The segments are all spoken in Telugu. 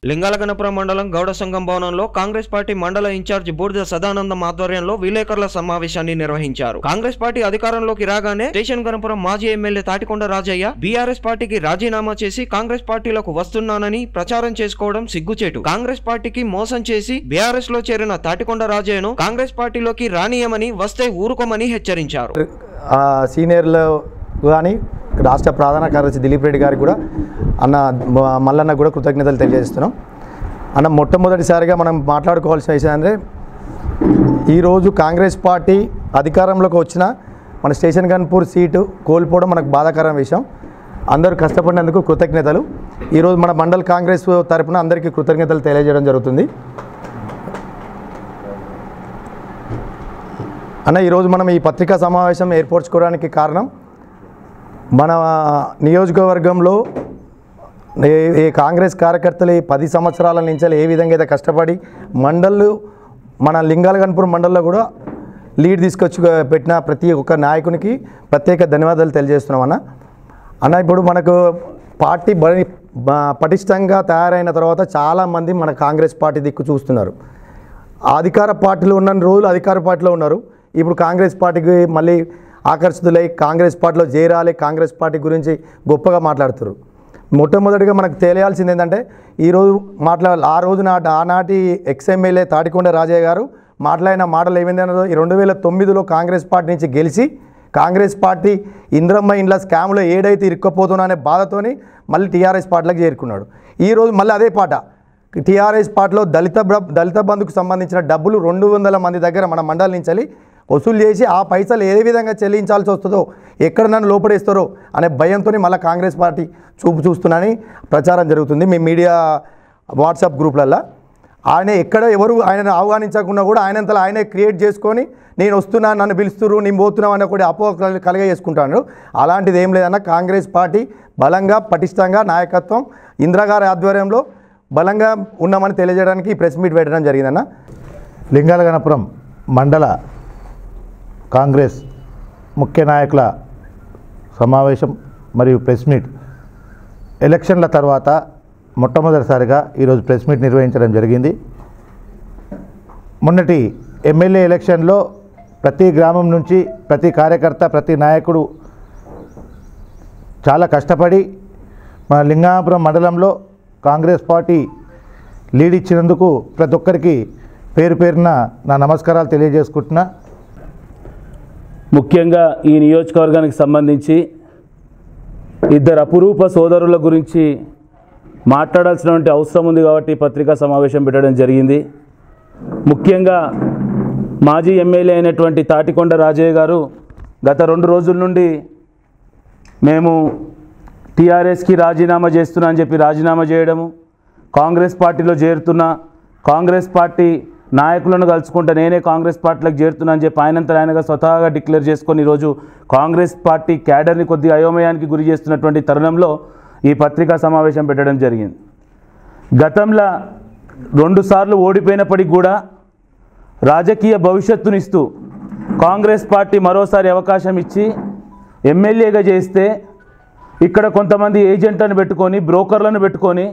లింగాలగనపురం మండలం గౌడ సంఘం భవనంలో కాంగ్రెస్ పార్టీ మండల ఇన్ఛార్జి బూడిద సదానందం ఆధ్వర్యంలో విలేకరుల సమావేశాన్ని నిర్వహించారు. కాంగ్రెస్ పార్టీ అధికారంలోకి రాగానే స్టేషన్ గణపురం మాజీ ఎమ్మెల్యే తాటికొండ రాజయ్య బీఆర్ఎస్ పార్టీకి రాజీనామా చేసి కాంగ్రెస్ పార్టీలోకి వస్తున్నానని ప్రచారం చేసుకోవడం సిగ్గుచేటు. కాంగ్రెస్ పార్టీకి మోసం చేసి బీఆర్ఎస్ లో చేరిన తాటికొండ రాజయ్యను కాంగ్రెస్ పార్టీలోకి రానియమని, వస్తే ఊరుకోమని హెచ్చరించారు. సీనియర్లు కానీ రాష్ట్ర ప్రధాన కార్యదర్శి దిలీప్ రెడ్డి గారికి కూడా మల్లన్న కూడా కృతజ్ఞతలు తెలియజేస్తున్నాం. మొట్టమొదటిసారిగా మనం మాట్లాడుకోవాల్సిన విషయం అంటే, ఈరోజు కాంగ్రెస్ పార్టీ అధికారంలోకి వచ్చిన మన స్టేషన్ గన్పూర్ సీటు కోల్పోవడం మనకు బాధాకరమైన విషయం. అందరూ కష్టపడినందుకు కృతజ్ఞతలు. ఈరోజు మన మండల్ కాంగ్రెస్ తరఫున అందరికీ కృతజ్ఞతలు తెలియజేయడం జరుగుతుంది. ఈరోజు మనం ఈ పత్రికా సమావేశం ఏర్పరచుకోవడానికి కారణం, మన నియోజకవర్గంలో ఏ కాంగ్రెస్ కార్యకర్తలు 10 సంవత్సరాల నుంచి ఏ విధంగా అయితే కష్టపడి మన లింగాలగనపురం మండల్లో కూడా లీడ్ తీసుకొచ్చి పెట్టిన ప్రతి ఒక్క నాయకునికి ప్రత్యేక ధన్యవాదాలు తెలియజేస్తున్నాం. ఇప్పుడు మనకు పార్టీ పటిష్టంగా తయారైన తర్వాత చాలామంది మన కాంగ్రెస్ పార్టీ దిక్కు చూస్తున్నారు. అధికార పార్టీలో ఉన్న రోజులు అధికార పార్టీలో ఉన్నారు. ఇప్పుడు కాంగ్రెస్ పార్టీకి మళ్ళీ ఆకర్షితులై కాంగ్రెస్ పార్టీలో చేరాలి, కాంగ్రెస్ పార్టీ గురించి గొప్పగా మాట్లాడుతారు. మొట్టమొదటిగా మనకు తెలియాల్సింది ఏంటంటే, ఈరోజు ఆనాటి ఎక్స్ఎమ్మెల్యే తాటికొండ రాజయ్య గారు మాట్లాడిన మాటలు ఏమైందన్నదో, 2009లో కాంగ్రెస్ పార్టీ నుంచి గెలిచి కాంగ్రెస్ పార్టీ ఇంద్రమ్మ ఇండ్ల స్కామ్లో ఏడైతే ఇరుక్కపోతున్నా అనే బాధతోని మళ్ళీ టీఆర్ఎస్ పార్టీలోకి చేరుకున్నాడు. ఈరోజు మళ్ళీ అదే పాట టీఆర్ఎస్ పార్టీలో దళిత బంధుకు సంబంధించిన డబ్బులు 200 మంది దగ్గర మన మండలి నుంచి వసూలు చేసి ఆ పైసలు ఏ విధంగా చెల్లించాల్సి వస్తుందో, ఎక్కడ నన్ను లోపడేస్తారో అనే భయంతో మళ్ళీ కాంగ్రెస్ పార్టీ చూస్తున్నానని ప్రచారం జరుగుతుంది మీ మీడియా వాట్సాప్ గ్రూప్లల్లో. ఆయనను ఆహ్వానించకుండా కూడా ఆయనంతలో ఆయనే క్రియేట్ చేసుకొని, నేను వస్తున్నా, నన్ను పిలుస్తున్నారు, నేను పోతున్నావు అన్న కూడా అపో కలగజేసుకుంటాను. అలాంటిది ఏం లేదన్న. కాంగ్రెస్ పార్టీ బలంగా పటిష్టంగా నాయకత్వం ఇందిరాగారి ఆధ్వర్యంలో బలంగా ఉన్నామని తెలియజేయడానికి ప్రెస్ మీట్ పెట్టడం జరిగిందన్న. లింగాలగనపురం మండల కాంగ్రెస్ ముఖ్య నాయకుల సమావేశం మరియు ప్రెస్ మీట్ ఎలక్షన్ల తర్వాత మొట్టమొదటిసారిగా ఈరోజు ప్రెస్ మీట్ నిర్వహించడం జరిగింది. మొన్నటి ఎమ్మెల్యే ఎలక్షన్లో ప్రతి గ్రామం నుంచి ప్రతి కార్యకర్త, ప్రతి నాయకుడు చాలా కష్టపడి మన లింగాపురం మండలంలో కాంగ్రెస్ పార్టీ లీడ్ ఇచ్చినందుకు ప్రతి ఒక్కరికి పేరు పేరున నా నమస్కారాలు తెలియజేసుకుంటున్నా. ముఖ్యంగా ఈ నియోజకవర్గానికి సంబంధించి ఇద్దరు అపురూప సోదరుల గురించి మాట్లాడాల్సినటువంటి అవసరం ఉంది కాబట్టి పత్రికా సమావేశం పెట్టడం జరిగింది. ముఖ్యంగా మాజీ ఎమ్మెల్యే అయినటువంటి తాటికొండ రాజయ్య గారు గత 2 రోజుల నుండి మేము టీఆర్ఎస్కి రాజీనామా చేస్తున్నా అని చెప్పి రాజీనామా చేయడము, కాంగ్రెస్ పార్టీలో చేరుతున్నా, కాంగ్రెస్ పార్టీ నాయకులను కలుసుకుంటే నేనే కాంగ్రెస్ పార్టీలకు చేరుతున్నా అని చెప్పి ఆయనగా స్వతహాగా డిక్లేర్ చేసుకొని ఈరోజు కాంగ్రెస్ పార్టీ క్యాడర్ని కొద్దిగా అయోమయానికి గురి చేస్తున్నటువంటి తరుణంలో ఈ పత్రికా సమావేశం పెట్టడం జరిగింది. గతంలో 2 సార్లు ఓడిపోయినప్పటికి కూడా రాజకీయ భవిష్యత్తునిస్తూ కాంగ్రెస్ పార్టీ మరోసారి అవకాశం ఇచ్చి ఎమ్మెల్యేగా చేస్తే ఇక్కడ కొంతమంది ఏజెంట్లను పెట్టుకొని, బ్రోకర్లను పెట్టుకొని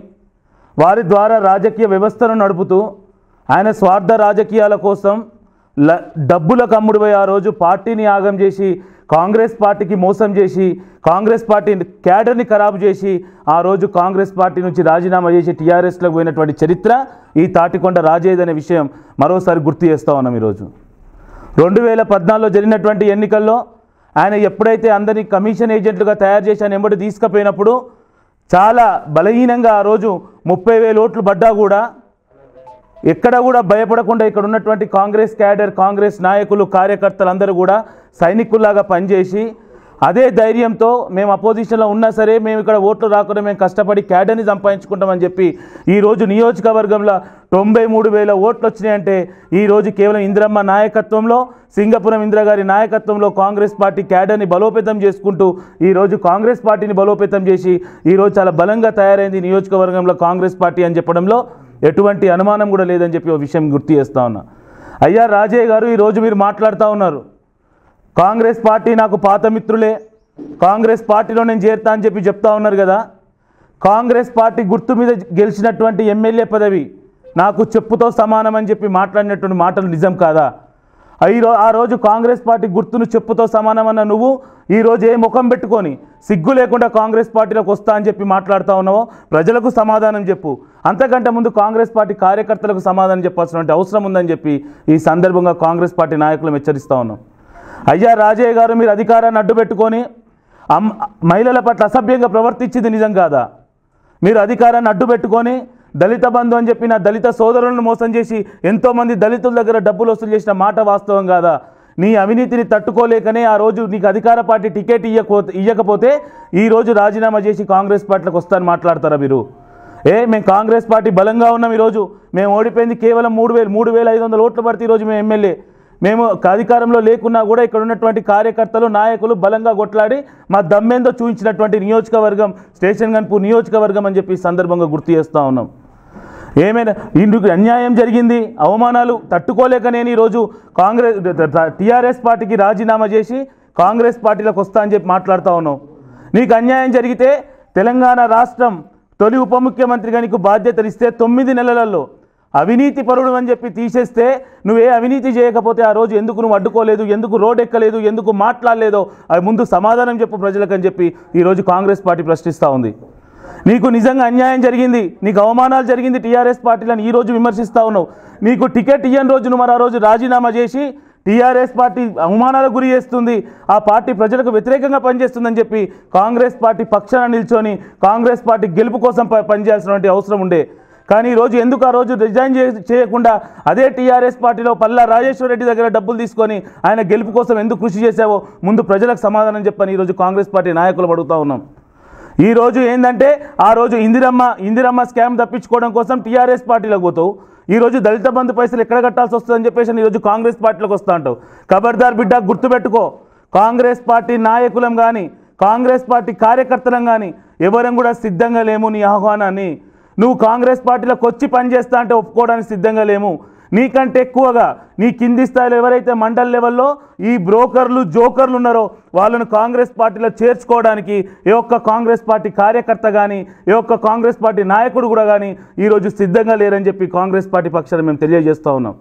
వారి ద్వారా రాజకీయ వ్యవస్థను నడుపుతూ ఆయన స్వార్థ రాజకీయాల కోసం డబ్బులకు అమ్ముడుపోయి ఆ రోజు పార్టీని యాగం చేసి, కాంగ్రెస్ పార్టీకి మోసం చేసి, కాంగ్రెస్ పార్టీ క్యాడర్ని ఖరాబు చేసి ఆ రోజు కాంగ్రెస్ పార్టీ నుంచి రాజీనామా చేసి టీఆర్ఎస్లోకి పోయినటువంటి చరిత్ర ఈ తాటికొండ రాజయ్య అనే విషయం మరోసారి గుర్తు చేస్తూ ఉన్నాం. ఈరోజు 2014లో జరిగినటువంటి ఎన్నికల్లో ఆయన ఎప్పుడైతే అందరినీ కమిషన్ ఏజెంట్లుగా తయారు చేసి ఆయన ఎంబడి తీసుకుపోయినప్పుడు చాలా బలహీనంగా ఆ రోజు 30,000 ఓట్లు పడ్డా కూడా ఎక్కడ కూడా భయపడకుండా ఇక్కడ ఉన్నటువంటి కాంగ్రెస్ క్యాడర్, కాంగ్రెస్ నాయకులు, కార్యకర్తలు అందరూ కూడా సైనికుల్లాగా పనిచేసి అదే ధైర్యంతో మేము అపోజిషన్లో ఉన్నా సరే మేము ఇక్కడ ఓట్లు రాకుండా మేము కష్టపడి క్యాడర్ని సంపాదించుకుంటామని చెప్పి ఈరోజు నియోజకవర్గంలో 93,000 ఓట్లు వచ్చినాయంటే ఈరోజు కేవలం ఇందిరమ్మ నాయకత్వంలో, సింగపురం ఇందిరాగారి నాయకత్వంలో కాంగ్రెస్ పార్టీ క్యాడర్ని బలోపేతం చేసుకుంటూ ఈరోజు కాంగ్రెస్ పార్టీని బలోపేతం చేసి ఈరోజు చాలా బలంగా తయారైంది నియోజకవర్గంలో కాంగ్రెస్ పార్టీ అని చెప్పడంలో ఎటువంటి అనుమానం కూడా లేదని చెప్పి ఒక విషయం గుర్తు చేస్తూ ఉన్నా. అయ్యా రాజయ్య గారు, ఈరోజు మీరు మాట్లాడుతూ ఉన్నారు కాంగ్రెస్ పార్టీ నాకు పాత మిత్రులే, కాంగ్రెస్ పార్టీలో నేను చేరుతా అని చెప్పి చెప్తా ఉన్నారు కదా. కాంగ్రెస్ పార్టీ గుర్తు మీద గెలిచినటువంటి ఎమ్మెల్యే పదవి నాకు చెప్పుతో సమానం అని చెప్పి మాట్లాడినటువంటి మాటలు నిజం కాదా? ఆ రోజు కాంగ్రెస్ పార్టీ గుర్తును చెప్పుతో సమానమన్న నువ్వు ఈరోజు ఏ ముఖం పెట్టుకొని సిగ్గు లేకుండా కాంగ్రెస్ పార్టీలోకి వస్తా అని చెప్పి మాట్లాడుతూ ఉన్నావో ప్రజలకు సమాధానం చెప్పు. అంతకంటే ముందు కాంగ్రెస్ పార్టీ కార్యకర్తలకు సమాధానం చెప్పాల్సినటువంటి అవసరం ఉందని చెప్పి ఈ సందర్భంగా కాంగ్రెస్ పార్టీ నాయకులను హెచ్చరిస్తూ ఉన్నాం. అయ్యా రాజయ్య గారు, మీరు అధికారాన్ని అడ్డుపెట్టుకొని మహిళల పట్ల అసభ్యంగా ప్రవర్తించింది నిజం కాదా? మీరు అధికారాన్ని అడ్డుపెట్టుకొని దళిత బంధు అని చెప్పి నా దళిత సోదరులను మోసం చేసి ఎంతోమంది దళితుల దగ్గర డబ్బులు వసూలు చేసిన మాట వాస్తవం కాదా? నీ అవినీతిని తట్టుకోలేకనే ఆ రోజు నీకు అధికార పార్టీ టికెట్ ఇవ్వకపోతే ఈరోజు రాజీనామా చేసి కాంగ్రెస్ పార్టీలోకి వస్తారని మాట్లాడతారా మీరు? మేము కాంగ్రెస్ పార్టీ బలంగా ఉన్నాం. ఈరోజు మేము ఓడిపోయింది కేవలం 3,500 ఓట్లు పడితే ఈరోజు మేము ఎమ్మెల్యే. మేము అధికారంలో లేకున్నా కూడా ఇక్కడ ఉన్నటువంటి కార్యకర్తలు నాయకులు బలంగా కొట్లాడి మా దమ్మేందో చూపించినటువంటి నియోజకవర్గం స్టేషన్ గన్పూర్ నియోజకవర్గం అని చెప్పి సందర్భంగా గుర్తు చేస్తూ ఉన్నాం. ఏమైనా ఇందుకు అన్యాయం జరిగింది, అవమానాలు తట్టుకోలేక నేను ఈరోజు టీఆర్ఎస్ పార్టీకి రాజీనామా చేసి కాంగ్రెస్ పార్టీలోకి వస్తా అని చెప్పి మాట్లాడుతూ ఉన్నాం. నీకు అన్యాయం జరిగితే తెలంగాణ రాష్ట్రం తొలి ఉప ముఖ్యమంత్రిగా నీకు బాధ్యతలు ఇస్తే 9 నెలలలో అవినీతి పరుడు అని చెప్పి తీసేస్తే నువ్వే అవినీతి చేయకపోతే ఆ రోజు ఎందుకు నువ్వు అడ్డుకోలేదు, ఎందుకు రోడ్ ఎక్కలేదు, ఎందుకు మాట్లాడలేదో అది ముందు సమాధానం చెప్పు ప్రజలకు అని చెప్పి ఈరోజు కాంగ్రెస్ పార్టీ ప్రశ్నిస్తూ ఉంది. నీకు నిజంగా అన్యాయం జరిగింది, నీకు అవమానాలు జరిగింది టీఆర్ఎస్ పార్టీలను ఈరోజు విమర్శిస్తూ ఉన్నావు. నీకు టికెట్ ఇయ్యని రోజు నువ్వు మరి ఆ రోజు రాజీనామా చేసి టీఆర్ఎస్ పార్టీ అవమానాలకు గురి చేస్తుంది, ఆ పార్టీ ప్రజలకు వ్యతిరేకంగా పనిచేస్తుందని చెప్పి కాంగ్రెస్ పార్టీ పక్షాన నిల్చొని కాంగ్రెస్ పార్టీ గెలుపు కోసం పనిచేయాల్సినటువంటి అవసరం ఉండే. కానీ ఈరోజు ఎందుకు ఆ రోజు రిజైన్ చేయకుండా అదే టీఆర్ఎస్ పార్టీలో పల్లా రాజేశ్వర రెడ్డి దగ్గర డబ్బులు తీసుకొని ఆయన గెలుపు కోసం ఎందుకు కృషి చేసావో ముందు ప్రజలకు సమాధానం చెప్పని ఈరోజు కాంగ్రెస్ పార్టీ నాయకులు అడుగుతూ ఉన్నాం. ఈరోజు ఏంటంటే ఆ రోజు ఇందిరమ్మ స్కామ్ తప్పించుకోవడం కోసం టీఆర్ఎస్ పార్టీలోకి పోతావు. ఈరోజు దళిత బంధు పైసలు ఎక్కడ కట్టాల్సి వస్తుందని చెప్పేసి ఈరోజు కాంగ్రెస్ పార్టీలోకి వస్తూ అంటావు. ఖబర్దార్ బిడ్డ, గుర్తుపెట్టుకో, కాంగ్రెస్ పార్టీ నాయకులం కానీ కాంగ్రెస్ పార్టీ కార్యకర్తలం కానీ ఎవరం కూడా సిద్ధంగా లేము నీ ఆహ్వానాన్ని. నువ్వు కాంగ్రెస్ పార్టీలోకి వచ్చి పనిచేస్తా అంటే ఒప్పుకోవడానికి సిద్ధంగా లేము. నీకంటే ఎక్కువగా నీ కింది స్థాయిలో ఎవరైతే మండల్ లెవెల్లో ఈ బ్రోకర్లు జోకర్లు ఉన్నారో వాళ్ళను కాంగ్రెస్ పార్టీలో చేర్చుకోవడానికి ఏ ఒక్క కాంగ్రెస్ పార్టీ కార్యకర్త కానీ ఏ ఒక్క కాంగ్రెస్ పార్టీ నాయకుడు కూడా కానీ ఈరోజు సిద్ధంగా లేరని చెప్పి కాంగ్రెస్ పార్టీ పక్షాన మేము తెలియజేస్తూ ఉన్నాం.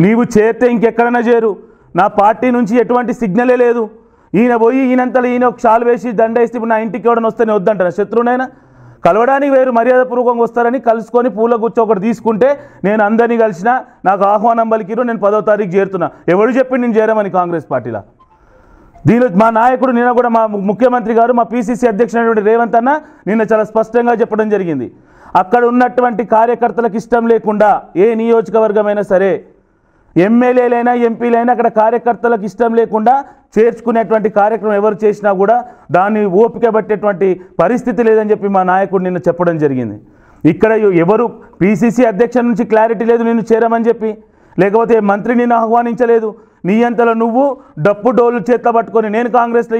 నీవు చేరితే ఇంకెక్కడైనా చేరు, నా పార్టీ నుంచి ఎటువంటి సిగ్నలే లేదు. ఈయన పోయి ఈయనంతలో ఈయన ఒక షాల్ వేసి దండేసి ఇప్పుడు నా ఇంటికి ఎవడని వస్తేనే వద్దంటారా? శత్రువునైనా కలవడానికి వేరు మర్యాదపూర్వకంగా వస్తారని కలుసుకొని పూల గుచ్చి ఒకటి తీసుకుంటే నేను అందరినీ కలిసినా నాకు ఆహ్వానం పలికిరు, నేను 10వ తారీఖు చేరుతున్నా. ఎవడు చెప్పి నేను చేరమని కాంగ్రెస్ పార్టీలో? దీనిలో మా నాయకుడు నిన్న కూడా మా ముఖ్యమంత్రి గారు మా పిసిసి అధ్యక్షుడైనటువంటి రేవంత్ అన్న నిన్న చాలా స్పష్టంగా చెప్పడం జరిగింది. అక్కడ ఉన్నటువంటి కార్యకర్తలకు ఇష్టం లేకుండా ఏ నియోజకవర్గమైనా సరే ఎమ్మెల్యేలైనా ఎంపీలైనా అక్కడ కార్యకర్తలకు ఇష్టం లేకుండా చేర్చుకునేటువంటి కార్యక్రమం ఎవరు చేసినా కూడా దాన్ని ఓపిక పట్టేటువంటి పరిస్థితి లేదని చెప్పి మా నాయకుడు నిన్న చెప్పడం జరిగింది. ఇక్కడ ఎవరు పిసిసి అధ్యక్షుడి నుంచి క్లారిటీ లేదు నిన్ను చేరమని చెప్పి, లేకపోతే మంత్రి నిన్ను ఆహ్వానించలేదు. నీ అంతలో నువ్వు డప్పు డోలు చేత పట్టుకొని నేను కాంగ్రెస్లో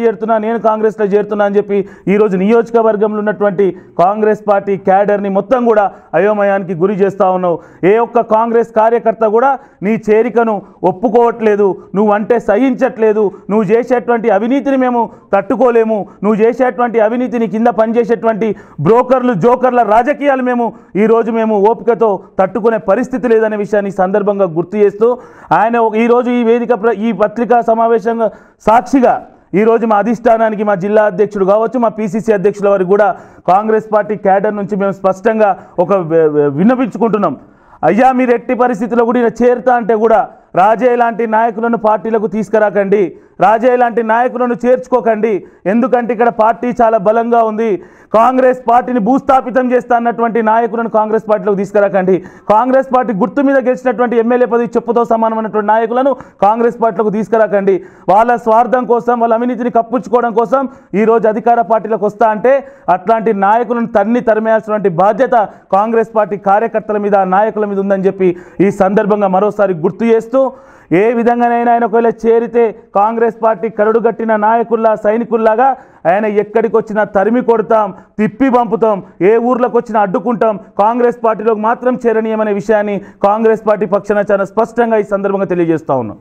చేరుతున్నా అని చెప్పి ఈరోజు నియోజకవర్గంలో ఉన్నటువంటి కాంగ్రెస్ పార్టీ క్యాడర్ని మొత్తం కూడా అయోమయానికి గురి చేస్తూ ఉన్నావు. ఏ ఒక్క కాంగ్రెస్ కార్యకర్త కూడా నీ చేరికను ఒప్పుకోవట్లేదు, నువ్వంటే సహించట్లేదు. నువ్వు చేసేటువంటి అవినీతిని మేము తట్టుకోలేము, నువ్వు చేసేటువంటి అవినీతిని కింద పనిచేసేటువంటి బ్రోకర్లు జోకర్ల రాజకీయాలు ఈరోజు మేము ఓపికతో తట్టుకునే పరిస్థితి లేదనే విషయాన్ని సందర్భంగా గుర్తు చేస్తూ ఆయన ఈరోజు ఈ పత్రికా సమావేశంగా సాక్షిగా ఈరోజు మా అధిష్టానానికి మా జిల్లా అధ్యక్షుడు కావచ్చు మా పిసిసి అధ్యక్షుల వారికి కూడా కాంగ్రెస్ పార్టీ క్యాడర్ నుంచి మేము స్పష్టంగా విన్నపించుకుంటున్నాం. అయ్యా మీరు ఎట్టి పరిస్థితుల్లో కూడా ఇలా చేరుతా అంటే కూడా రాజయ్య లాంటి నాయకులను పార్టీలకు తీసుకురాకండి, రాజయ్య లాంటి నాయకులను చేర్చుకోకండి. ఎందుకంటే ఇక్కడ పార్టీ చాలా బలంగా ఉంది. కాంగ్రెస్ పార్టీని భూస్థాపితం చేస్తా అన్నటువంటి నాయకులను కాంగ్రెస్ పార్టీలోకి తీసుకురాకండి. కాంగ్రెస్ పార్టీ గుర్తు మీద గెలిచినటువంటి ఎమ్మెల్యే పదవి చెప్పుతో సమానమైనటువంటి నాయకులను కాంగ్రెస్ పార్టీలోకి తీసుకురాకండి. వాళ్ళ స్వార్థం కోసం వాళ్ళ అవినీతిని కప్పుచ్చుకోవడం కోసం ఈరోజు అధికార పార్టీలోకి వస్తా అంటే అట్లాంటి నాయకులను తరిమేయాల్సినటువంటి బాధ్యత కాంగ్రెస్ పార్టీ కార్యకర్తల మీద నాయకుల మీద ఉందని చెప్పి ఈ సందర్భంగా మరోసారి గుర్తు చేస్తూ ఏ విధంగానైనా ఆయన ఒకవేళ చేరితే కాంగ్రెస్ పార్టీ కరడుగట్టిన నాయకుల్లా సైనికుల్లాగా ఆయన ఎక్కడికి వచ్చినా తరిమి కొడతాం, తిప్పి పంపుతాం, ఏ ఊర్లోకి వచ్చినా అడ్డుకుంటాం. కాంగ్రెస్ పార్టీలోకి మాత్రం చేరనీయమనే విషయాన్ని కాంగ్రెస్ పార్టీ పక్షాన చాలా స్పష్టంగా ఈ సందర్భంగా తెలియజేస్తా ఉన్నాం.